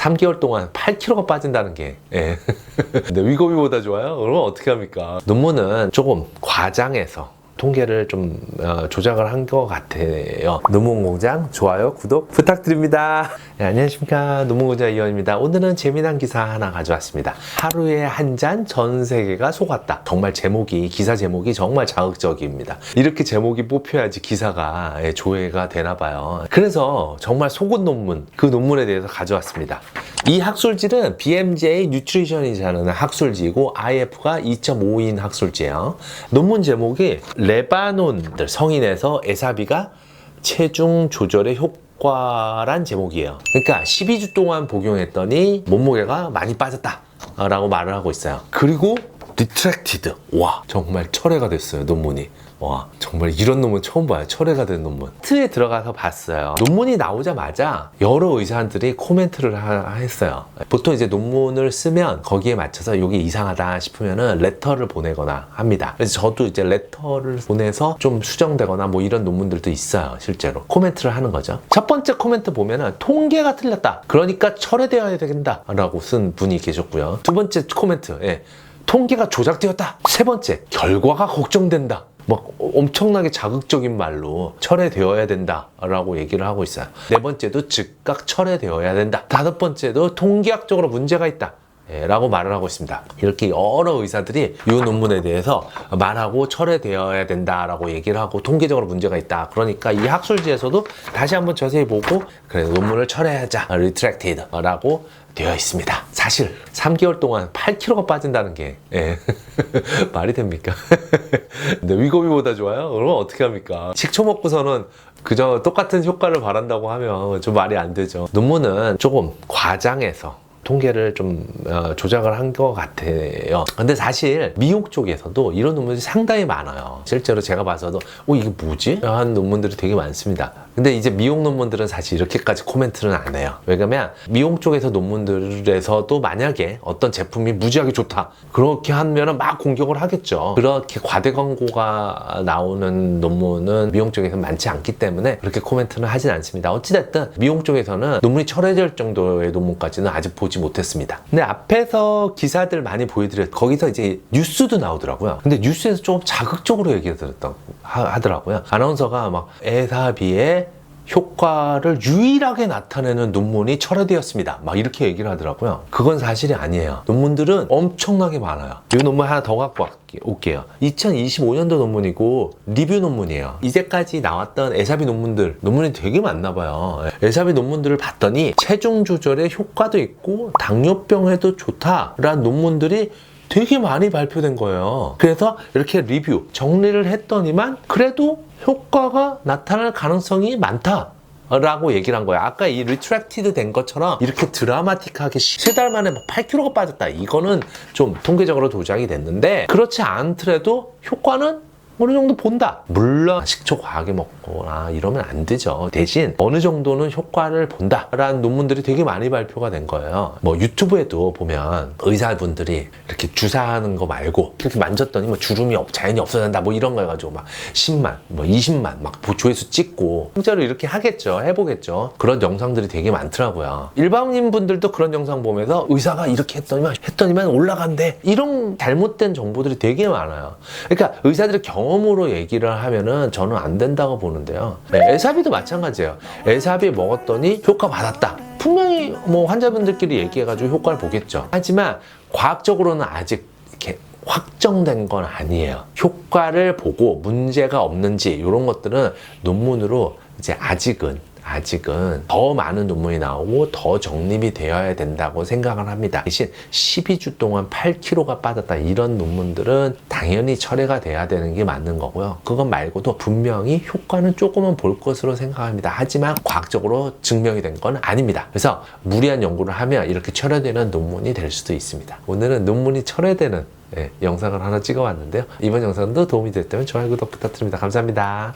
3개월 동안 8kg가 빠진다는 게 근데 위고비보다 좋아요? 그러면 어떻게 합니까? 논문은 조금 과장해서 통계를 좀 조작을 한 것 같아요. 논문공장 좋아요, 구독 부탁드립니다. 네, 안녕하십니까, 논문공장 이현입니다. 오늘은 재미난 기사 하나 가져왔습니다. 하루에 한 잔 전 세계가 속았다. 정말 기사 제목이 정말 자극적입니다. 이렇게 제목이 뽑혀야지 기사가 조회가 되나 봐요. 그래서 정말 속은 논문, 그 논문에 대해서 가져왔습니다. 이 학술지는 BMJ 뉴트리션이라는 학술지이고 IF가 2.5인 학술지예요. 논문 제목이 레바논 성인에서 에사비가 체중 조절에 효과란 제목이에요. 그러니까 12주 동안 복용했더니 몸무게가 많이 빠졌다 라고 말을 하고 있어요. 그리고 리트랙티드, 와 정말 철회가 됐어요. 논문이. 와 정말 이런 논문 처음 봐요. 철회가 된 논문. 트에 들어가서 봤어요. 논문이 나오자마자 여러 의사들이 코멘트를 했어요. 보통 이제 논문을 쓰면 거기에 맞춰서 이게 이상하다 싶으면은 레터를 보내거나 합니다. 그래서 저도 이제 레터를 보내서 좀 수정되거나 뭐 이런 논문들도 있어요. 실제로 코멘트를 하는 거죠. 첫 번째 코멘트 보면은 통계가 틀렸다, 그러니까 철회되어야 된다 라고 쓴 분이 계셨고요. 두 번째 코멘트, 통계가 조작되었다. 세 번째, 결과가 걱정된다. 막 엄청나게 자극적인 말로 철회되어야 된다 라고 얘기를 하고 있어요. 네 번째도 즉각 철회되어야 된다. 다섯 번째도 통계학적으로 문제가 있다 라고 말을 하고 있습니다. 이렇게 여러 의사들이 이 논문에 대해서 말하고 철회되어야 된다라고 얘기를 하고 통계적으로 문제가 있다. 그러니까 이 학술지에서도 다시 한번 자세히 보고 그래 논문을 철회하자, retracted 라고 되어 있습니다. 사실 3개월 동안 8kg가 빠진다는 게 말이 됩니까? 근데 위고비보다 좋아요? 그러면 어떻게 합니까? 식초 먹고서는 그저 똑같은 효과를 바란다고 하면 좀 말이 안 되죠. 논문은 조금 과장해서 통계를 좀 조작을 한 것 같아요. 근데 사실 미용 쪽에서도 이런 논문이 상당히 많아요. 실제로 제가 봐서도 이게 뭐지? 한 논문들이 되게 많습니다. 근데 이제 미용 논문들은 사실 이렇게까지 코멘트는 안 해요. 왜냐면 미용 쪽에서 논문들에서도 만약에 어떤 제품이 무지하게 좋다, 그렇게 하면은 막 공격을 하겠죠. 그렇게 과대 광고가 나오는 논문은 미용 쪽에서는 많지 않기 때문에 그렇게 코멘트는 하진 않습니다. 어찌됐든 미용 쪽에서는 논문이 철회될 정도의 논문까지는 아직 보지 못했습니다. 근데 앞에서 기사들 많이 보여드렸, 거기서 이제 뉴스도 나오더라고요. 근데 뉴스에서 조금 자극적으로 하더라고요. 아나운서가 막 에사비의 효과를 유일하게 나타내는 논문이 철회되었습니다, 막 이렇게 얘기를 하더라고요. 그건 사실이 아니에요. 논문들은 엄청나게 많아요. 이 논문 하나 더 갖고 올게요. 2025년도 논문이고 리뷰 논문이에요. 이제까지 나왔던 에사비 논문이 되게 많나 봐요. 에사비 논문들을 봤더니 체중 조절에 효과도 있고 당뇨병에도 좋다라는 논문들이 되게 많이 발표된 거예요. 그래서 이렇게 리뷰 정리를 했더니만 그래도 효과가 나타날 가능성이 많다 라고 얘기를 한 거예요. 아까 이 리트랙티드 된 것처럼 이렇게 드라마틱하게 3달 만에 8kg가 빠졌다, 이거는 좀 통계적으로 조작이 됐는데, 그렇지 않더라도 효과는 어느 정도 본다. 물론 식초 과하게 먹거나 이러면 안 되죠. 대신 어느 정도는 효과를 본다 라는 논문들이 되게 많이 발표가 된 거예요. 뭐 유튜브에도 보면 의사분들이 이렇게 주사하는 거 말고 이렇게 만졌더니 뭐 주름이 자연히 없어진다 뭐 이런 거 해가지고 막 10만 뭐 20만 막 조회수 찍고 실제로 이렇게 하겠죠. 해보겠죠. 그런 영상들이 되게 많더라고요. 일반인 분들도 그런 영상 보면서 의사가 이렇게 했더니만 올라간대, 이런 잘못된 정보들이 되게 많아요. 그러니까 의사들이 경험으로 얘기를 하면은 저는 안 된다고 보는데요. 에사비도 마찬가지예요. 에사비 먹었더니 효과 받았다, 분명히 뭐 환자분들끼리 얘기해가지고 효과를 보겠죠. 하지만 과학적으로는 아직 이렇게 확정된 건 아니에요. 효과를 보고 문제가 없는지 이런 것들은 논문으로 이제 아직은 더 많은 논문이 나오고 더 정립이 되어야 된다고 생각을 합니다. 대신 12주 동안 8kg가 빠졌다, 이런 논문들은 당연히 철회가 돼야 되는 게 맞는 거고요. 그것 말고도 분명히 효과는 조금은 볼 것으로 생각합니다. 하지만 과학적으로 증명이 된 건 아닙니다. 그래서 무리한 연구를 하면 이렇게 철회되는 논문이 될 수도 있습니다. 오늘은 논문이 철회되는 영상을 하나 찍어봤는데요. 이번 영상도 도움이 됐다면 좋아요, 구독 부탁드립니다. 감사합니다.